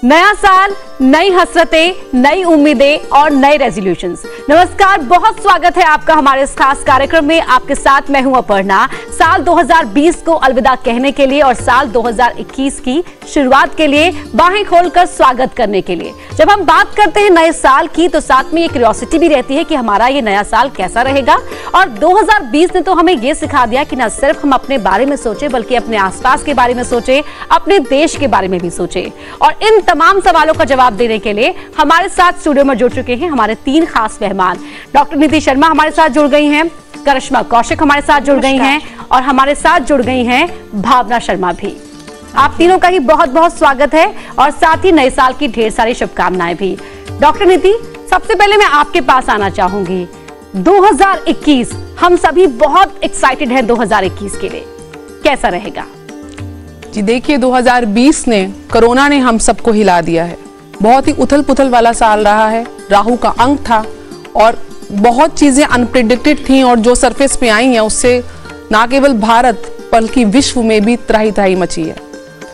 नया साल, नई हसरतें, नई उम्मीदें और नए रेजोल्यूशंस। नमस्कार, बहुत स्वागत है आपका हमारे इस खास कार्यक्रम में। आपके साथ मैं हूं अपर्णा। साल 2020 को अलविदा कहने के लिए और साल 2021 की शुरुआत के लिए बाहें खोलकर स्वागत करने के लिए। जब हम बात करते हैं नए साल की तो साथ में ये क्यूरियोसिटी भी रहती है कि हमारा ये नया साल कैसा रहेगा। और 2020 ने तो हमें ये सिखा दिया कि न सिर्फ हम अपने बारे में सोचे बल्कि अपने आसपास के बारे में सोचे, अपने देश के बारे में भी सोचे। और इन तमाम सवालों का जवाब देने के लिए हमारे साथ स्टूडियो में जुड़ चुके हैं हमारे तीन खास मेहमान। डॉक्टर नीति शर्मा हमारे साथ जुड़ गई हैं, करिश्मा कौशिक हमारे साथ जुड़ गई हैं और हमारे साथ जुड़ गई हैं भावना शर्मा भी। आप तीनों का ही बहुत बहुत स्वागत है और साथ ही नए साल की ढेर सारी शुभकामनाएं भी। डॉक्टर नीति, सबसे पहले मैं आपके पास आना चाहूंगी। 2021 हम सभी बहुत एक्साइटेड हैं 2021 के लिए, कैसा रहेगा? जी देखिए, 2020 ने, कोरोना ने हम सबको हिला दिया है। बहुत ही उथल पुथल वाला साल रहा है। राहु का अंक था और बहुत चीजें अनप्रेडिक्टेड थी और जो सरफेस पे आई हैं उससे ना केवल भारत बल्कि विश्व में भी त्राही त्राही मची है।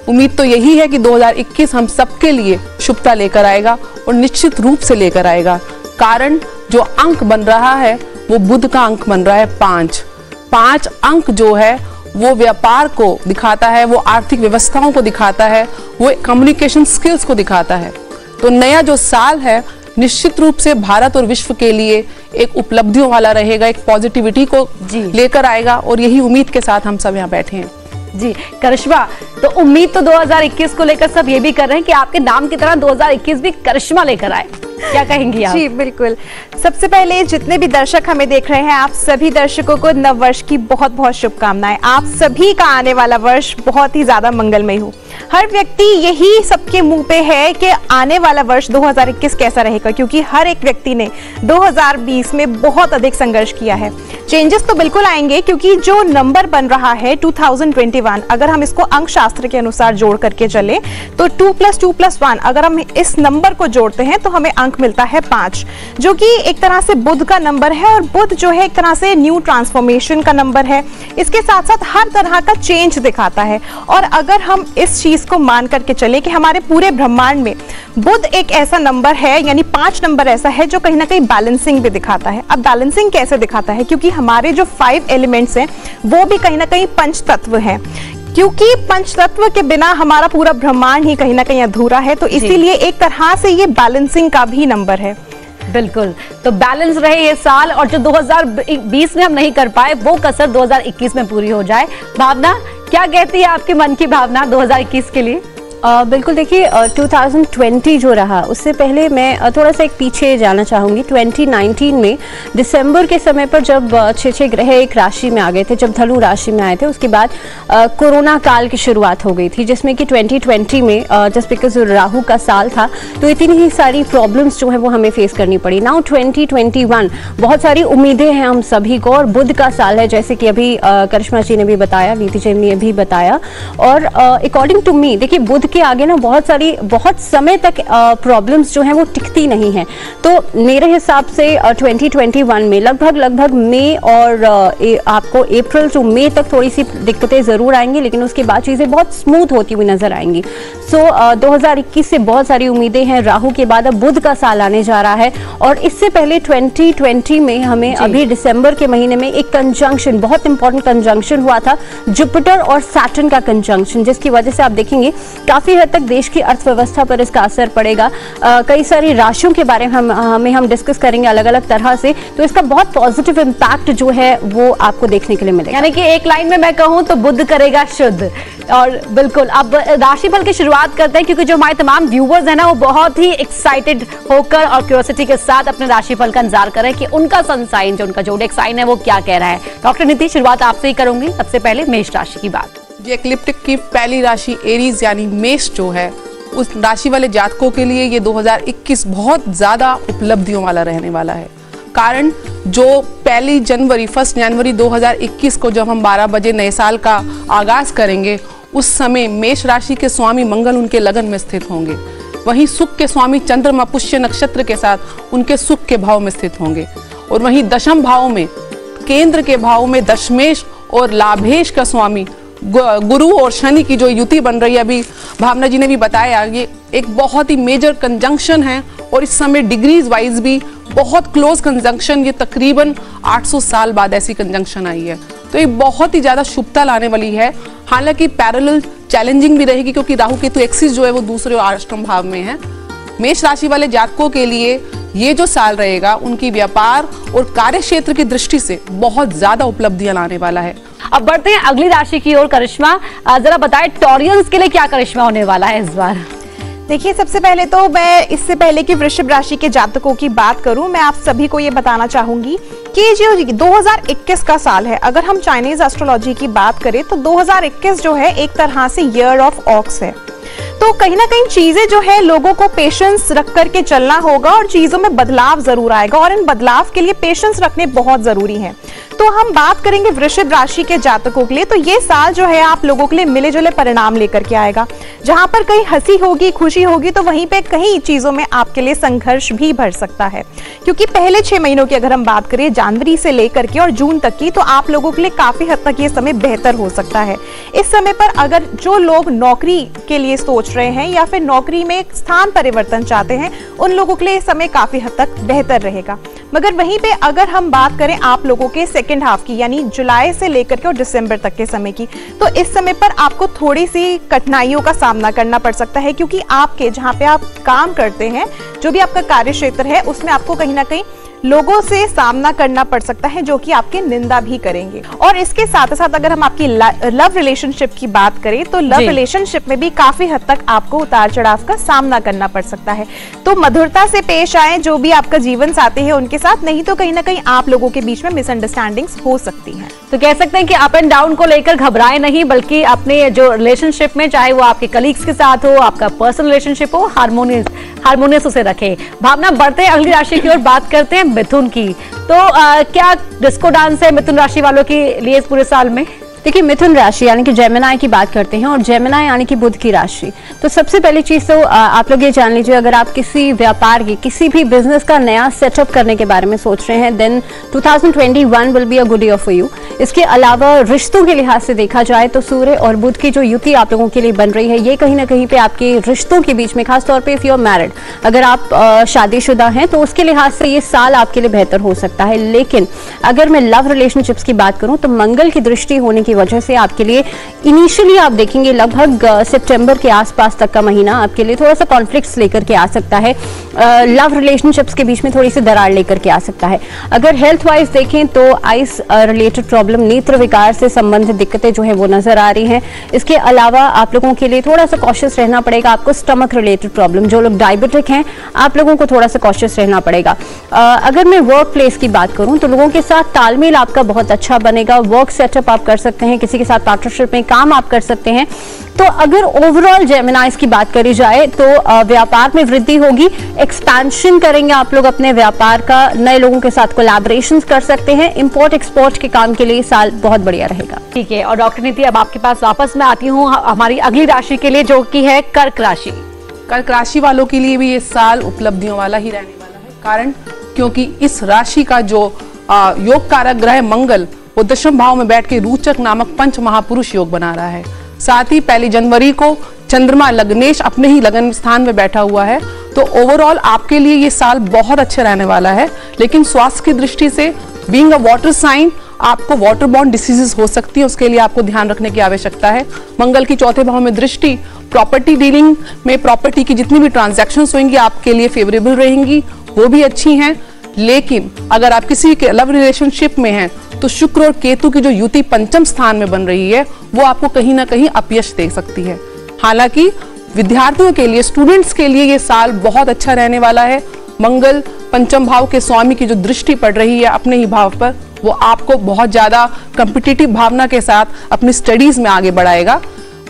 उम्मीद तो यही है कि 2021 हम सबके लिए शुभता लेकर आएगा और निश्चित रूप से लेकर आएगा। कारण जो अंक बन रहा है वो बुध का अंक बन रहा है 5 अंक जो है वो व्यापार को दिखाता है, वो आर्थिक व्यवस्थाओं को दिखाता है, वो कम्युनिकेशन स्किल्स को दिखाता है। तो नया जो साल है निश्चित रूप से भारत और विश्व के लिए एक उपलब्धियों वाला रहेगा, एक पॉजिटिविटी को लेकर आएगा और यही उम्मीद के साथ हम सब यहाँ बैठे हैं। जी करिश्मा, तो उम्मीद तो 2021 को लेकर सब ये भी कर रहे हैं कि आपके नाम की तरह 2021 भी करिश्मा लेकर आए। क्या कहेंगी आप? जी बिल्कुल। सबसे पहले जितने भी दर्शक हमें देख रहे हैं, आप सभी दर्शकों को नव वर्ष की बहुत बहुत शुभकामनाएं। आप सभी का आने वाला वर्ष बहुत ही ज्यादा मंगलमय हो। हर व्यक्ति यही सबके मुंह पे है कि आने वाला वर्ष 2021 कैसा रहेगा, क्योंकि हर एक व्यक्ति ने 2020 में बहुत अधिक संघर्ष किया है। चेंजेस तो बिल्कुल आएंगे क्योंकि जो नंबर बन रहा है 2021, अगर हम इसको अंक शास्त्र के अनुसार जोड़ करके चले तो 2 + 2 + 1, अगर हम इस नंबर को जोड़ते हैं तो हमें अंक मिलता है 5, जो कि एक तरह से बुध का नंबर है। और बुध जो है एक तरह से न्यू ट्रांसफॉर्मेशन का नंबर है। इसके साथ साथ हर तरह का चेंज दिखाता है। और अगर हम इस चीज को मान करके चले कि हमारे पूरे ब्रह्मांड में बुध एक ऐसा नंबर है, यानी 5 नंबर ऐसा है जो कहीं ना कहीं बैलेंसिंग भी दिखाता है। अब बैलेंसिंग कैसे दिखाता है? क्योंकि हमारे जो 5 एलिमेंट्स हैं वो भी कहीं ना कहीं पंच तत्व हैं, क्योंकि पंच तत्व के बिना हमारा पूरा ब्रह्मांड ही कहीं ना कहीं अधूरा है। तो इसीलिए एक तरह से ये बैलेंसिंग का भी नंबर है। बिल्कुल, तो बैलेंस रहे ये साल और जो 2020 में हम नहीं कर पाए वो कसर 2021 में पूरी हो जाए। भावना, क्या कहती है आपके मन की भावना 2021 के लिए? बिल्कुल, देखिए 2020 जो रहा उससे पहले मैं थोड़ा सा एक पीछे जाना चाहूँगी। 2019 में दिसंबर के समय पर जब 6 ग्रह एक राशि में आ गए थे, जब धनु राशि में आए थे, उसके बाद कोरोना काल की शुरुआत हो गई थी, जिसमें कि 2020 में जस्ट बिकॉज राहु का साल था तो इतनी ही सारी प्रॉब्लम्स जो है वो हमें फेस करनी पड़ी। नाउ 2021 बहुत सारी उम्मीदें हैं हम सभी को और बुध का साल है, जैसे कि अभी करिश्मा जी ने भी बताया, नीति जी ने भी बताया। और अकॉर्डिंग टू मी, देखिए बुध के आगे ना बहुत समय तक प्रॉब्लम्स जो हैं वो टिकती नहीं हैं। तो मेरे हिसाब से 2021 में लगभग मई और आपको अप्रैल टू मई तक थोड़ी सी दिक्कतें जरूर आएंगी, लेकिन उसके बाद चीजें बहुत स्मूथ होती हुई नजर आएंगी। 2021 से बहुत सारी उम्मीदें हैं। राहु के बाद अब बुध का साल आने जा रहा है और इससे पहले 2020 में हमें अभी दिसंबर के महीने में एक कंजंक्शन, बहुत इंपॉर्टेंट कंजंक्शन हुआ था, जुपिटर और सैटर्न का कंजंक्शन, जिसकी वजह से आप देखेंगे काफी हद तक देश की अर्थव्यवस्था पर इसका असर पड़ेगा। कई सारी राशियों के बारे में हम डिस्कस करेंगे अलग अलग तरह से, तो इसका बहुत पॉजिटिव इम्पैक्ट जो है वो आपको देखने के लिए मिलेगा। यानी कि एक लाइन में मैं कहूं तो बुध करेगा शुद्ध। और बिल्कुल, अब राशिफल की शुरुआत करते हैं क्योंकि जो हमारे तमाम व्यूवर्स हैं ना वो बहुत ही एक्साइटेड होकर और क्यूरियोसिटी के साथ अपने राशिफल का इंतजार कर रहे हैं कि उनका सन साइन, जो उनका जोडिक साइन है, वो क्या कह रहा है। डॉक्टर नीति, शुरुआत आपसे ही करूंगी। सबसे पहले मेष राशि की बात। एक्लिप्टिक की पहली राशि एरीज यानी मेष जो है, उस राशि वाले जातकों के लिए ये 2021 बहुत ज्यादा उपलब्धियों वाला रहने वाला है। कारण जो 1 जनवरी 2021 को जब हम 12 बजे नए साल का आगाज करेंगे, उस समय मेष राशि के स्वामी मंगल उनके लगन में स्थित होंगे। वहीं सुख के स्वामी चंद्रमा पुष्य नक्षत्र के साथ उनके सुख के भाव में स्थित होंगे। और वहीं दशम भाव में, केंद्र के भाव में दशमेश और लाभेश का स्वामी गुरु और शनि की जो युति बन रही है, अभी भावना जी ने भी बताया, ये एक बहुत ही मेजर कंजंक्शन है और इस समय डिग्रीज वाइज भी बहुत क्लोज कंजंक्शन, ये तकरीबन 800 साल बाद ऐसी कंजंक्शन आई है। तो ये बहुत ही ज्यादा शुभता लाने वाली है। हालांकि पैरेलल चैलेंजिंग भी रहेगी क्योंकि राहु केतु एक्सिस जो है वो दूसरे और अष्टम भाव में है। मेष राशि वाले जातकों के लिए ये जो साल रहेगा उनकी व्यापार और कार्य क्षेत्र की दृष्टि से बहुत ज्यादा उपलब्धियां लाने वाला है। अब बढ़ते हैं अगली राशि की ओर। करिश्मा, जरा बताएं टॉरियंस के लिए क्या करिश्मा होने वाला है इस बार? देखिए, सबसे पहले तो मैं इससे पहले कि वृषभ राशि के जातकों की बात करूं, मैं आप सभी को ये बताना चाहूंगी कि जो 2021 का साल है, अगर हम चाइनीज एस्ट्रोलॉजी की बात करें तो 2021 जो है एक तरह से ईयर ऑफ ऑक्स है। तो कहीं ना कहीं चीजें जो है लोगों को पेशेंस रख करके चलना होगा और चीजों में बदलाव जरूर आएगा और इन बदलाव के लिए पेशेंस रखने बहुत जरूरी है। तो हम बात करेंगे वृषभ राशि के जातकों के लिए, तो ये साल जो है आप लोगों के लिए मिले जुले परिणाम लेकर के आएगा। जहां पर कहीं हंसी होगी, खुशी होगी, तो वहीं पे कहीं चीजों में आपके लिए संघर्ष भी बढ़ सकता है, क्योंकि पहले 6 महीनों की अगर हम बात करें जनवरी से लेकर के और जून तक की, तो आप लोगों के लिए काफी हद तक ये समय बेहतर हो सकता है। इस समय पर अगर जो लोग नौकरी के लिए सोच रहे हैं या फिर नौकरी में स्थान परिवर्तन चाहते हैं, उन लोगों के लिए समय काफी हद तक बेहतर रहेगा। मगर वहीं पे अगर हम बात करें आप लोगों के सेकंड हाफ की, यानी जुलाई से लेकर के और दिसंबर तक के समय की, तो इस समय पर आपको थोड़ी सी कठिनाइयों का सामना करना पड़ सकता है, क्योंकि आपके जहां पे आप काम करते हैं, जो भी आपका कार्य क्षेत्र है, उसमें आपको कहीं ना कहीं लोगों से सामना करना पड़ सकता है जो कि आपकी निंदा भी करेंगे। और इसके साथ साथ अगर हम आपकी लव रिलेशनशिप की बात करें तो लव रिलेशनशिप में भी काफी हद तक आपको उतार चढ़ाव का सामना करना पड़ सकता है। तो मधुरता से पेश आए जो भी आपका जीवन साथी है उनके साथ, नहीं तो कहीं ना कहीं आप लोगों के बीच में मिसअंडरस्टैंडिंग्स हो सकती है। तो कह सकते हैं कि अप एंड डाउन को लेकर घबराए नहीं, बल्कि अपने जो रिलेशनशिप में, चाहे वो आपके कलीग्स के साथ हो, आपका पर्सनल रिलेशनशिप हो, हार्मोनियस उसे रखे। भावना, बढ़ते हैं अगली राशि की ओर, बात करते हैं मिथुन की। तो क्या डिस्को डांस है मिथुन राशि वालों के लिए इस पूरे साल में? देखिए, मिथुन राशि यानी कि जेमिनाई की बात करते हैं और जेमिनाई यानी कि बुध की राशि। तो सबसे पहली चीज तो आप लोग ये जान लीजिए, अगर आप किसी व्यापार की, किसी भी बिजनेस का नया सेटअप करने के बारे में सोच रहे हैं, then 2021 will be a good year for you. इसके अलावा रिश्तों के लिहाज से देखा जाए तो सूर्य और बुध की जो युति आप लोगों के लिए बन रही है, ये कहीं ना कहीं पे आपके रिश्तों के बीच में, खासतौर पे इफ यू आर मैरिड, अगर आप शादीशुदा हैं, तो उसके लिहाज से ये साल आपके लिए बेहतर हो सकता है। लेकिन अगर मैं लव रिलेशनशिप्स की बात करूं तो मंगल की दृष्टि होने की वजह से आपके लिए इनिशियली आप देखेंगे लगभग सितंबर के आसपास तक का महीना आपके लिए थोड़ा सा कॉन्फ्लिक्ट्स लेकर के आ सकता है। लव रिलेशनशिप्स के बीच में थोड़ी सी दरार लेकर के आ सकता है। अगर हेल्थ वाइज देखें तो आइस रिलेटेड प्रॉब्लम, नेत्र विकार से संबंधित दिक्कतें जो है वो नजर आ रही हैं। इसके अलावा आप लोगों के लिए थोड़ा सा कॉशियस रहना पड़ेगा। आपको स्टमक रिलेटेड प्रॉब्लम, जो लोग डायबिटिक हैं, आप लोगों को थोड़ा सा कॉशियस रहना पड़ेगा। अगर मैं वर्क प्लेस की बात करूं तो लोगों के साथ तालमेल आपका बहुत अच्छा बनेगा। वर्क सेटअप आप कर सकते हैं, किसी के साथ पार्टनरशिप में काम आप कर सकते हैं। तो अगर ओवरऑल जेमिनाइज की बात करी जाए तो व्यापार में वृद्धि होगी, एक्सपेंशन करेंगे आप लोग अपने व्यापार का, नए लोगों के साथ कोलैबोरेशंस कर सकते हैं। इंपोर्ट एक्सपोर्ट के काम के लिए साल बहुत बढ़िया रहेगा। ठीक है, और डॉक्टर नीति, अब आपके पास वापस मैं आती हूँ हमारी अगली राशि के लिए, जो कि है कर्क राशि। कर्क राशि वालों के लिए भी ये साल उपलब्धियों वाला ही रहने वाला है। कारण क्योंकि इस राशि का जो योग कारक ग्रह मंगल, वो दशम भाव में बैठ के रोचक नामक पंच महापुरुष योग बना रहा है। साथ ही 1 जनवरी को चंद्रमा लग्नेश अपने ही लगन स्थान में बैठा हुआ है। तो ओवरऑल आपके लिए ये साल बहुत अच्छा रहने वाला है। लेकिन स्वास्थ्य की दृष्टि से, बीइंग अ वाटर साइन, आपको वाटर बॉर्न डिसीजेस हो सकती है, उसके लिए आपको ध्यान रखने की आवश्यकता है। मंगल की चौथे भाव में दृष्टि प्रॉपर्टी डीलिंग में, प्रॉपर्टी की जितनी भी ट्रांजैक्शंस होंगी आपके लिए फेवरेबल रहेंगी, वो भी अच्छी हैं। लेकिन अगर आप किसी के लव रिलेशनशिप में हैं तो शुक्र और केतु की जो युति पंचम स्थान में बन रही है, वो आपको कहीं ना कहीं अपयश दे सकती है। हालांकि विद्यार्थियों के लिए, स्टूडेंट्स के लिए ये साल बहुत अच्छा रहने वाला है। मंगल पंचम भाव के स्वामी की जो दृष्टि पड़ रही है अपने ही भाव पर, वो आपको बहुत ज्यादा कॉम्पिटिटिव भावना के साथ अपनी स्टडीज में आगे बढ़ाएगा।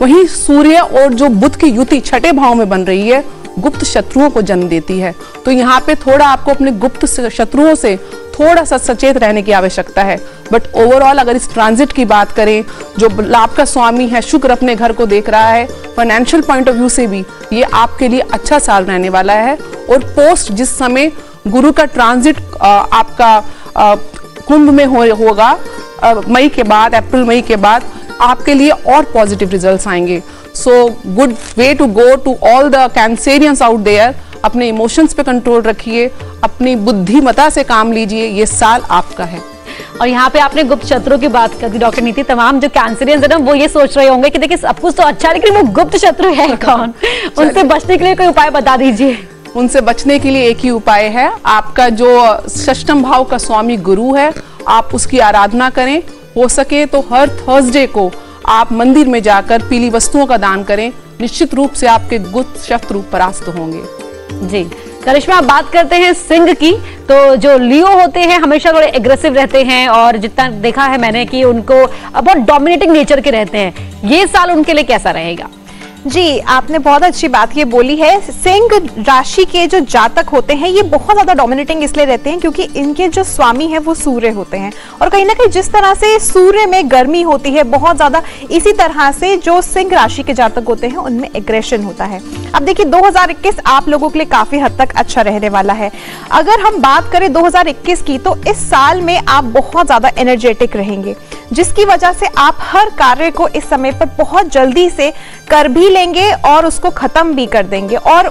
वहीं सूर्य और जो बुध की युति छठे भाव में बन रही है, गुप्त शत्रुओं को जन्म देती है। तो यहाँ पे थोड़ा आपको अपने गुप्त शत्रुओं से थोड़ा सा सचेत रहने की आवश्यकता है। बट ओवरऑल अगर इस ट्रांजिट की बात करें, जो लाभ का स्वामी है शुक्र अपने घर को देख रहा है, फाइनेंशियल पॉइंट ऑफ व्यू से भी ये आपके लिए अच्छा साल रहने वाला है। और पोस्ट जिस समय गुरु का ट्रांजिट आपका कुंभ में होगा मई के बाद, अप्रैल मई के बाद, आपके लिए और पॉजिटिव रिजल्ट्स आएंगे। So good way to go to all the Cancerians out there. अपने इमोशंस पे कंट्रोल रखिए, अपनी बुद्धिमता से काम लीजिए, ये साल आपका है। और यहाँ पे आपने गुप्त शत्रु की बात कर दी डॉक्टर नीति। तमाम जो कैंसरियंस है ना, वो ये सोच रहे होंगे कि देखिए सब कुछ तो अच्छा है, लेकिन वो गुप्त शत्रु है कौन? उनसे बचने के लिए कोई उपाय बता दीजिए। उनसे बचने के लिए एक ही उपाय है, आपका जो षष्ठम भाव का स्वामी गुरु है, आप उसकी आराधना करें। हो सके तो हर थर्सडे को आप मंदिर में जाकर पीली वस्तुओं का दान करें। निश्चित रूप से आपके गुप्त शत्रु परास्त होंगे। जी करिश्मा, बात करते हैं सिंह की। तो जो लियो होते हैं हमेशा थोड़े एग्रेसिव रहते हैं, और जितना देखा है मैंने कि उनको बहुत डोमिनेटिंग नेचर के रहते हैं। ये साल उनके लिए कैसा रहेगा? जी, आपने बहुत अच्छी बात ये बोली है। सिंह राशि के जो जातक होते हैं ये बहुत ज्यादा डोमिनेटिंग इसलिए रहते हैं क्योंकि इनके जो स्वामी है वो सूर्य होते हैं, और कहीं ना कहीं जिस तरह से सूर्य में गर्मी होती है बहुत ज्यादा, इसी तरह से जो सिंह राशि के जातक होते हैं उनमें एग्रेशन होता है। अब देखिए 2021 आप लोगों के लिए काफी हद तक अच्छा रहने वाला है। अगर हम बात करें 2021 की, तो इस साल में आप बहुत ज्यादा एनर्जेटिक रहेंगे, जिसकी वजह से आप हर कार्य को इस समय पर बहुत जल्दी से कर भी लेंगे और उसको खत्म भी कर देंगे, और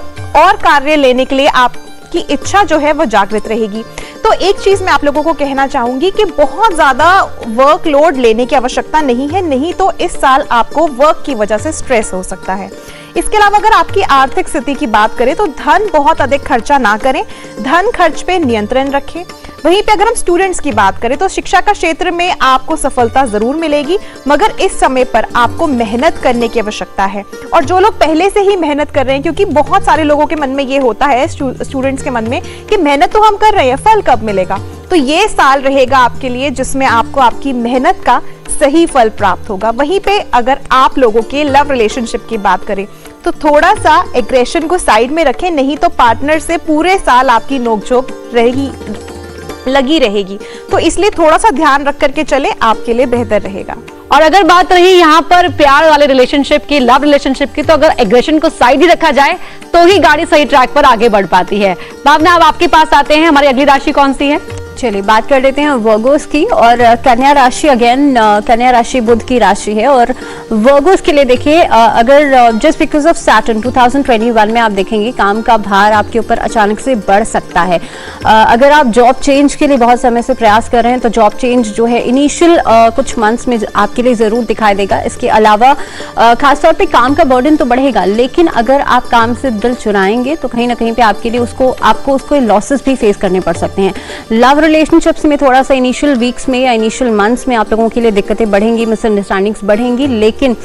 कार्य लेने के लिए आपकी इच्छा जो है वो जागृत रहेगी। तो एक चीज मैं आप लोगों को कहना चाहूंगी कि बहुत ज्यादा वर्कलोड लेने की आवश्यकता नहीं है, नहीं तो इस साल आपको वर्क की वजह से स्ट्रेस हो सकता है। इसके अलावा अगर आपकी आर्थिक स्थिति की बात करें तो धन बहुत अधिक खर्चा ना करें, धन खर्च पे नियंत्रण रखें। वहीं पे अगर हम स्टूडेंट्स की बात करें तो शिक्षा का क्षेत्र में आपको सफलता जरूर मिलेगी, मगर इस समय पर आपको मेहनत करने की आवश्यकता है। और जो लोग पहले से ही मेहनत कर रहे हैं, क्योंकि बहुत सारे लोगों के मन में ये होता है, स्टूडेंट्स के मन में, कि मेहनत तो हम कर रहे हैं, फल कब मिलेगा? तो ये साल रहेगा आपके लिए जिसमें आपको आपकी मेहनत का सही फल प्राप्त होगा। वहीं पे अगर आप लोगों के लव रिलेशनशिप की बात करें तो थोड़ा सा एग्रेशन को साइड में रखें, नहीं तो पार्टनर से पूरे साल आपकी नोकझोंक लगी रहेगी। तो इसलिए थोड़ा सा ध्यान रख करके चले, आपके लिए बेहतर रहेगा। और अगर बात रही यहाँ पर प्यार वाले रिलेशनशिप की, लव रिलेशनशिप की, तो अगर एग्रेशन को साइड ही रखा जाए तो ही गाड़ी सही ट्रैक पर आगे बढ़ पाती है। भावना, अब आपके पास आते हैं, हमारी अगली राशि कौन सी है? चलिए बात कर लेते हैं वर्गोस की। और कन्या राशि, अगेन कन्या राशि बुध की राशि है, और वर्गोस के लिए देखिए अगर जस्ट बिकॉज ऑफ सैटर्न 2021 में आप देखेंगे काम का भार आपके ऊपर अचानक से बढ़ सकता है। अगर आप जॉब चेंज के लिए बहुत समय से प्रयास कर रहे हैं तो जॉब चेंज जो है इनिशियल कुछ मंथ्स में आपके लिए जरूर दिखाई देगा। इसके अलावा खासतौर पे काम का बर्डन तो बढ़ेगा, लेकिन अगर आप काम से दिल चुराएंगे तो कहीं ना कहीं पे आपके लिए आपको उसको लॉसेस भी फेस करने पड़ सकते हैं। लव रिलेशनशिप्स में थोड़ा सा इनिशियल वीक्स में या इनिशियल मंथ्स में आप लोगों के लिए दिक्कतें बढ़ेंगी, मिसअंडरस्टैंडिंग्स बढ़ेंगी, लेकिन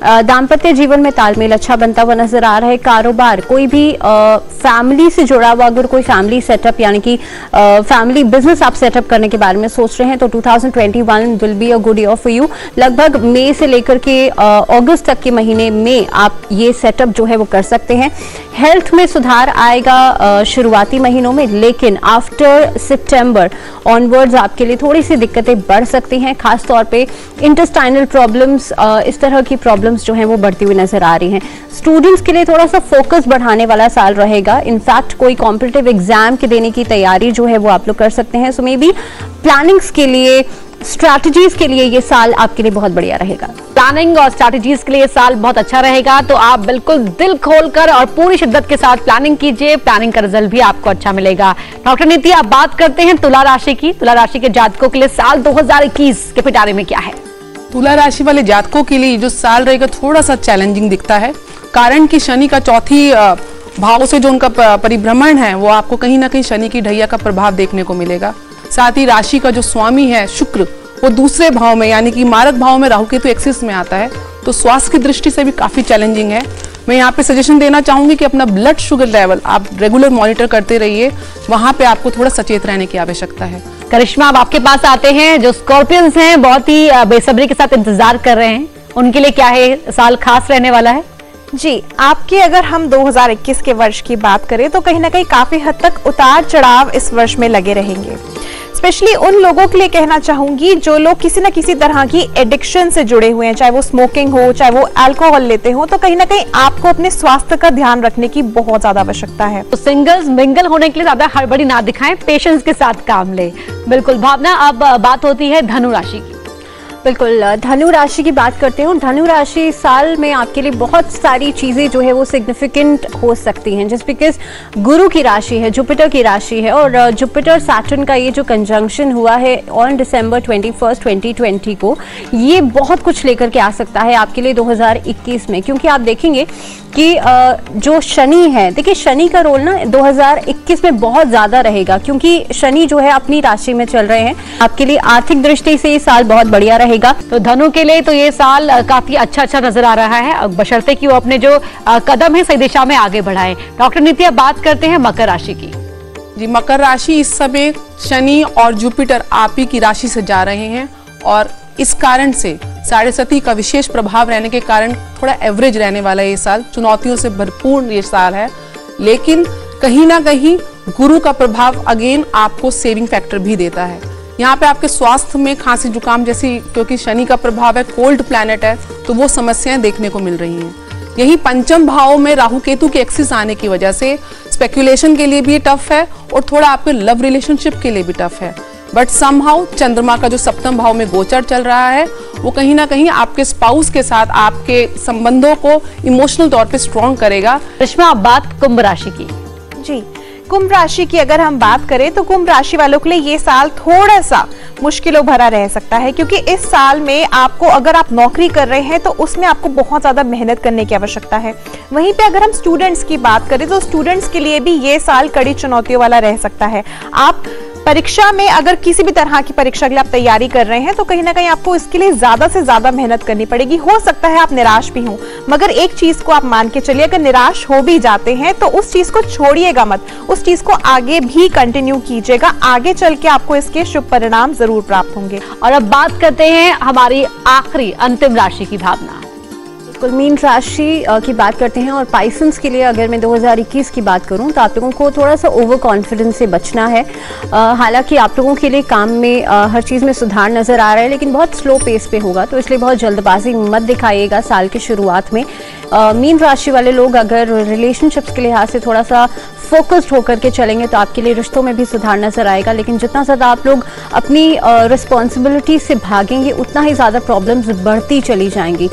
दाम्पत्य जीवन में तालमेल अच्छा बनता हुआ नजर आ रहा है। कारोबार, कोई भी फैमिली से जुड़ा हुआ अगर कोई फैमिली सेटअप यानी कि फैमिली बिजनेस आप सेटअप करने के बारे में सोच रहे हैं तो 2021 will be a good year for you. लगभग मई से लेकर के अगस्त तक के महीने में आप ये सेटअप जो है वो कर सकते हैं। हेल्थ में सुधार आएगा शुरुआती महीनों में, लेकिन आफ्टर सितंबर ऑनवर्ड्स आपके लिए थोड़ी सी दिक्कतें बढ़ सकती हैं। खासतौर पे इंटेस्टाइनल प्रॉब्लम्स, इस तरह की प्रॉब्लम्स जो हैं वो बढ़ती हुई नजर आ रही हैं। स्टूडेंट्स के लिए थोड़ा सा फोकस बढ़ाने वाला साल रहेगा। इनफैक्ट कोई कॉम्पिटिटिव एग्जाम के देने की तैयारी जो है वो आप लोग कर सकते हैं। सो मे बी प्लानिंग्स के लिए, स्ट्रैटेजीज के लिए ये साल आपके लिए बहुत बढ़िया रहेगा। प्लानिंग और स्ट्रैटेजीज के लिए साल बहुत अच्छा रहेगा, तो आप बिल्कुल दिल खोलकर और पूरी शिद्दत के साथ प्लानिंग कीजिए। प्लानिंग का रिजल्ट भी आपको अच्छा मिलेगा। डॉक्टर नीति, आप बात करते हैं तुला राशि की। तुला राशि के जातकों के लिए साल 2021 के पिटारे में क्या है? तुला राशि वाले जातकों के लिए जो साल रहेगा थोड़ा सा चैलेंजिंग दिखता है, कारण कि शनि का चौथी भाव से जो उनका परिभ्रमण है वो आपको कहीं ना कहीं शनि की ढैया का प्रभाव देखने को मिलेगा। साथ ही राशि का जो स्वामी है शुक्र, वो दूसरे भाव में यानी कि मारक भाव में राहु केतु एक्सिस में आता है, तो स्वास्थ्य की दृष्टि से भी काफी चैलेंजिंग है। मैं यहाँ पे सजेशन देना चाहूंगी कि अपना ब्लड शुगर लेवल आप रेगुलर मॉनिटर करते रहिए, वहां पे आपको थोड़ा सचेत रहने की आवश्यकता है। करिश्मा, अब आपके पास आते हैं, जो स्कॉर्पियंस हैं बहुत ही बेसब्री के साथ इंतजार कर रहे हैं, उनके लिए क्या है साल खास रहने वाला है? जी, आपके अगर हम 2021 के वर्ष की बात करें तो कहीं ना कहीं काफी हद तक उतार चढ़ाव इस वर्ष में लगे रहेंगे। स्पेशली उन लोगों के लिए कहना चाहूंगी जो लोग किसी न किसी तरह की एडिक्शन से जुड़े हुए हैं, चाहे वो स्मोकिंग हो, चाहे वो अल्कोहल लेते हो, तो कहीं ना कहीं आपको अपने स्वास्थ्य का ध्यान रखने की बहुत ज्यादा आवश्यकता है। तो सिंगल्स मिंगल होने के लिए ज्यादा हड़बड़ी ना दिखाएं, पेशेंस के साथ काम ले। बिल्कुल। भावना, अब बात होती है धनु राशि की। बिल्कुल, धनु राशि की बात करते हैं। धनु राशि साल में आपके लिए बहुत सारी चीज़ें जो है वो सिग्निफिकेंट हो सकती हैं, जस्ट बिकॉज गुरु की राशि है, जुपिटर की राशि है, और जुपिटर सैटर्न का ये जो कंजंक्शन हुआ है ऑन December 21, 2020 को, ये बहुत कुछ लेकर के आ सकता है आपके लिए 2021 में। क्योंकि आप देखेंगे कि जो शनि है, देखिए शनि का रोल ना 2021 में बहुत ज़्यादा रहेगा, क्योंकि शनि जो है अपनी राशि में चल रहे हैं। आपके लिए आर्थिक दृष्टि से ये साल बहुत बढ़िया रहेगा। तो धनु के लिए तो ये साल काफी अच्छा नजर आ रहा है, बशर्ते कि वो अपने जो कदम है सही दिशा में आगे बढ़ाएं। डॉक्टर नीति, अब बात करते हैं मकर राशि की। जी, मकर राशि इस समय शनि और जुपिटर आप ही की राशि से जा रहे हैं, और इस कारण से साढ़े सती का विशेष प्रभाव रहने के कारण थोड़ा एवरेज रहने वाला है ये साल। चुनौतियों से भरपूर ये साल है, लेकिन कहीं ना कहीं गुरु का प्रभाव अगेन आपको सेविंग फैक्टर भी देता है। यहाँ पे आपके स्वास्थ्य में खांसी जुकाम जैसी, क्योंकि शनि का प्रभाव है, कोल्ड प्लैनेट है, तो वो समस्याएं देखने को मिल रही हैं। यही पंचम भाव में राहु केतु के एक्सिस आने की वजह से स्पेक्यूलेशन के लिए भी टफ है, और थोड़ा आपके लव रिलेशनशिप के लिए भी टफ है। बट समहाउ चंद्रमा का जो सप्तम भाव में गोचर चल रहा है, वो कहीं ना कहीं आपके स्पाउस के साथ आपके संबंधों को इमोशनल तौर पे स्ट्रॉन्ग करेगा। रेशमा, अब बात कुंभ राशि की। जी, कुंभ राशि की अगर हम बात करें तो कुंभ राशि वालों के लिए ये साल थोड़ा सा मुश्किलों भरा रह सकता है, क्योंकि इस साल में आपको, अगर आप नौकरी कर रहे हैं तो उसमें आपको बहुत ज्यादा मेहनत करने की आवश्यकता है। वहीं पे अगर हम स्टूडेंट्स की बात करें तो स्टूडेंट्स के लिए भी ये साल कड़ी चुनौतियों वाला रह सकता है। आप परीक्षा में, अगर किसी भी तरह की परीक्षा के लिए आप तैयारी कर रहे हैं, तो कहीं ना कहीं आपको इसके लिए ज्यादा से ज्यादा मेहनत करनी पड़ेगी। हो सकता है आप निराश भी हों, मगर एक चीज को आप मान के चलिए, अगर निराश हो भी जाते हैं तो उस चीज को छोड़िएगा मत, उस चीज को आगे भी कंटिन्यू कीजिएगा। आगे चल के आपको इसके शुभ परिणाम जरूर प्राप्त होंगे। और अब बात करते हैं हमारी आखिरी अंतिम राशि की, भावना। मीन राशि की बात करते हैं, और पाइसन्स के लिए अगर मैं 2021 की बात करूं तो आप लोगों को थोड़ा सा ओवर कॉन्फिडेंस से बचना है। हालांकि आप लोगों के लिए काम में हर चीज़ में सुधार नज़र आ रहा है, लेकिन बहुत स्लो पेस पे होगा, तो इसलिए बहुत जल्दबाजी मत दिखाइएगा साल की शुरुआत में। मीन राशि वाले लोग अगर रिलेशनशिप्स के लिहाज से थोड़ा सा फोकस्ड होकर के चलेंगे तो आपके लिए रिश्तों में भी सुधार नज़र आएगा, लेकिन जितना ज़्यादा आप लोग अपनी रिस्पॉन्सिबिलिटी से भागेंगे उतना ही ज़्यादा प्रॉब्लम्स बढ़ती चली जाएंगी।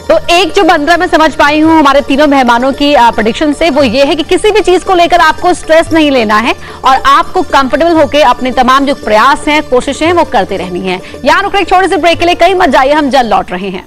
तो एक जो मंत्र मैं समझ पाई हूँ हमारे तीनों मेहमानों की प्रेडिक्शन से, वो ये है कि किसी भी चीज को लेकर आपको स्ट्रेस नहीं लेना है, और आपको कंफर्टेबल होकर अपने तमाम जो प्रयास हैं, कोशिशें हैं, वो करते रहनी है। यहाँ रुक एक छोटे से ब्रेक के लिए, कहीं मत जाइए, हम जल्द लौट रहे हैं।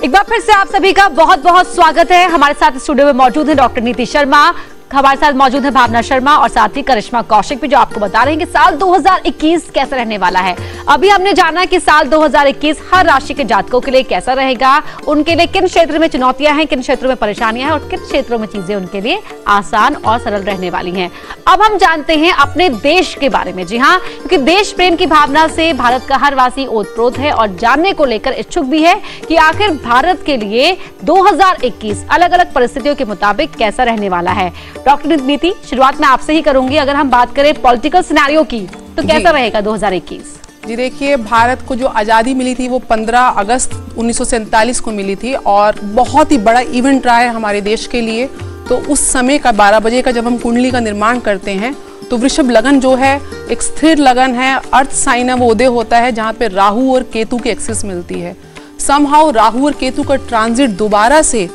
एक बार फिर से आप सभी का बहुत बहुत स्वागत है। हमारे साथ स्टूडियो में मौजूद है डॉक्टर नीति शर्मा, हमारे साथ मौजूद है भावना शर्मा, और साथ ही करिश्मा कौशिक भी, जो आपको बता रहे हैं कि साल 2021 कैसा रहने वाला है। अभी हमने जाना कि साल 2021 हर राशि के जातकों के लिए कैसा रहेगा, उनके लिए किन क्षेत्र में चुनौतियां हैं, किन क्षेत्रों में परेशानियां हैं, और किन क्षेत्रों में चीजें उनके लिए आसान और सरल रहने वाली हैं। अब हम जानते हैं अपने देश के बारे में। जी हाँ, क्योंकि देश प्रेम की भावना से भारत का हर वासी ओतप्रोत है और जानने को लेकर इच्छुक भी है कि आखिर भारत के लिए 2021 अलग अलग परिस्थितियों के मुताबिक कैसा रहने वाला है। डॉक्टर नीति, शुरुआत में आपसे ही करूंगी। अगर हम बात करें पॉलिटिकल सिनेरियो की, तो कैसा रहेगा 2021? जी देखिए, भारत को जो आज़ादी मिली थी वो 15 अगस्त 1947 को मिली थी, और बहुत ही बड़ा इवेंट रहा है हमारे देश के लिए। तो उस समय का 12 बजे का जब हम कुंडली का निर्माण करते हैं, तो वृषभ लगन जो है एक स्थिर लगन है, अर्थ साइन है, वो उदय होता है जहाँ पे राहु और केतु की एक्सिस मिलती है। समहाउ राहु और केतु का ट्रांजिट दोबारा से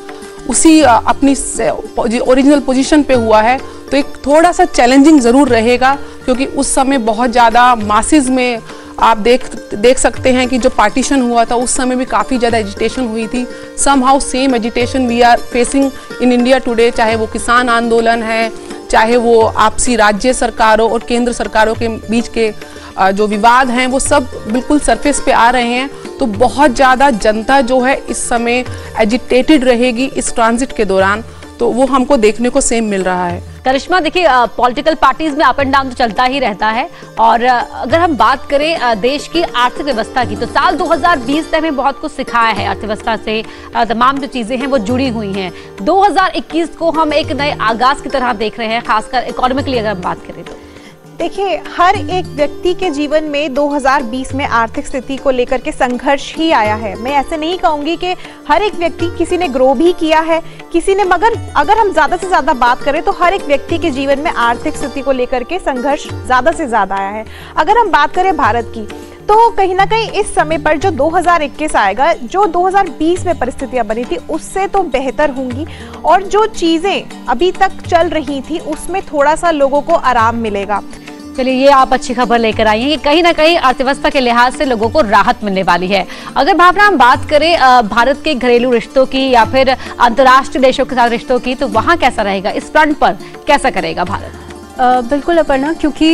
उसी अपनी ओरिजिनल पोजीशन पे हुआ है, तो एक थोड़ा सा चैलेंजिंग जरूर रहेगा, क्योंकि उस समय बहुत ज़्यादा मासेस में आप देख सकते हैं कि जो पार्टीशन हुआ था उस समय भी काफ़ी ज़्यादा एजिटेशन हुई थी। Somehow same agitation we are facing in India today, चाहे वो किसान आंदोलन है, चाहे वो आपसी राज्य सरकारों और केंद्र सरकारों के बीच के जो विवाद हैं, वो सब बिल्कुल सरफेस पे आ रहे हैं। तो बहुत ज़्यादा जनता जो है इस समय एजिटेटेड रहेगी इस ट्रांजिट के दौरान, तो वो हमको देखने को सेम मिल रहा है। करिश्मा, देखिए पॉलिटिकल पार्टीज में अप एंड डाउन तो चलता ही रहता है, और अगर हम बात करें देश की आर्थिक व्यवस्था की, तो साल 2020 ने हमें बहुत कुछ सिखाया है। अर्थव्यवस्था से तमाम जो चीजें हैं वो जुड़ी हुई हैं। 2021 को हम एक नए आगाज की तरह देख रहे हैं, खासकर इकोनॉमिकली अगर हम बात करें तो। देखिए, हर एक व्यक्ति के जीवन में 2020 में आर्थिक स्थिति को लेकर के संघर्ष ही आया है। मैं ऐसे नहीं कहूंगी कि हर एक व्यक्ति, किसी ने ग्रो भी किया है, किसी ने, मगर अगर हम ज्यादा से ज्यादा बात करें तो हर एक व्यक्ति के जीवन में आर्थिक स्थिति को लेकर के संघर्ष ज्यादा से ज्यादा आया है। अगर हम बात करें भारत की, तो कहीं ना कहीं इस समय पर जो 2021 आएगा, जो 2020 में परिस्थितियां बनी थी उससे तो बेहतर होंगी, और जो चीजें अभी तक चल रही थी उसमें थोड़ा सा लोगों को आराम मिलेगा। चलिए, ये आप अच्छी खबर लेकर आई हैं कि कहीं ना कहीं अर्थव्यवस्था के लिहाज से लोगों को राहत मिलने वाली है। अगर भावना हम बात करें भारत के घरेलू रिश्तों की या फिर अंतर्राष्ट्रीय देशों के साथ रिश्तों की, तो वहां कैसा रहेगा, इस फ्रंट पर कैसा करेगा भारत? बिल्कुल अपर्णा, क्योंकि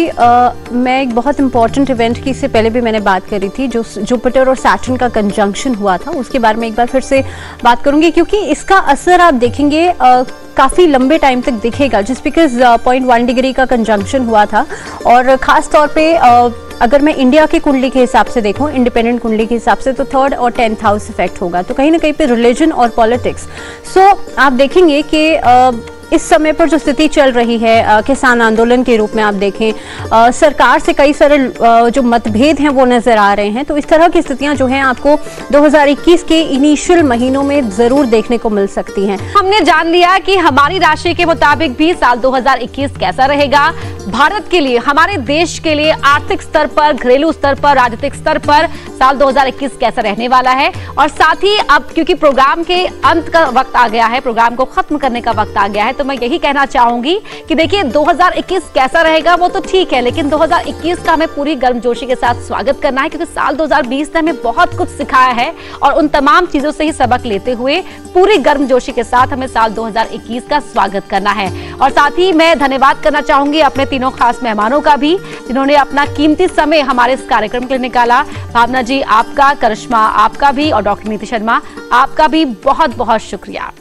मैं एक बहुत इंपॉर्टेंट इवेंट की इससे पहले भी मैंने बात करी थी, जो जुपिटर और सैटर्न का कंजंक्शन हुआ था, उसके बारे में एक बार फिर से बात करूंगी, क्योंकि इसका असर आप देखेंगे काफ़ी लंबे टाइम तक दिखेगा। जस्ट बिकॉज 0.1 डिग्री का कंजंक्शन हुआ था, और ख़ास तौर पे अगर मैं इंडिया के कुंडली के हिसाब से देखूं, इंडिपेंडेंट कुंडली के हिसाब से, तो 3rd और 10th हाउस इफेक्ट होगा, तो कहीं ना कहीं पे रिलीजन और पॉलिटिक्स। सो आप देखेंगे कि इस समय पर जो स्थिति चल रही है, किसान आंदोलन के रूप में आप देखें, सरकार से कई सारे जो मतभेद हैं वो नजर आ रहे हैं, तो इस तरह की स्थितियां जो हैं आपको 2021 के इनिशियल महीनों में जरूर देखने को मिल सकती हैं। हमने जान लिया कि हमारी राशि के मुताबिक भी साल 2021 कैसा रहेगा भारत के लिए, हमारे देश के लिए, आर्थिक स्तर पर, घरेलू स्तर पर, राजनीतिक स्तर पर साल 2021 कैसा रहने वाला है। और साथ ही अब क्योंकि प्रोग्राम के अंत का वक्त आ गया है, प्रोग्राम को खत्म करने का वक्त आ गया है, तो मैं यही कहना चाहूंगी कि देखिए 2021 कैसा रहेगा वो तो ठीक है, लेकिन 2021 का हमें पूरी गर्मजोशी के साथ स्वागत करना है, क्योंकि साल 2020 ने हमें बहुत कुछ सिखाया है, और उन तमाम चीजों से ही सबक लेते हुए पूरी गर्मजोशी के साथ हमें साल 2021 का स्वागत करना है। और साथ ही मैं धन्यवाद करना चाहूंगी अपने तीनों खास मेहमानों का भी, जिन्होंने अपना कीमती समय हमारे इस कार्यक्रम के लिए निकाला। भावना जी आपका, करिश्मा आपका भी, और डॉक्टर नीति शर्मा आपका भी बहुत बहुत शुक्रिया।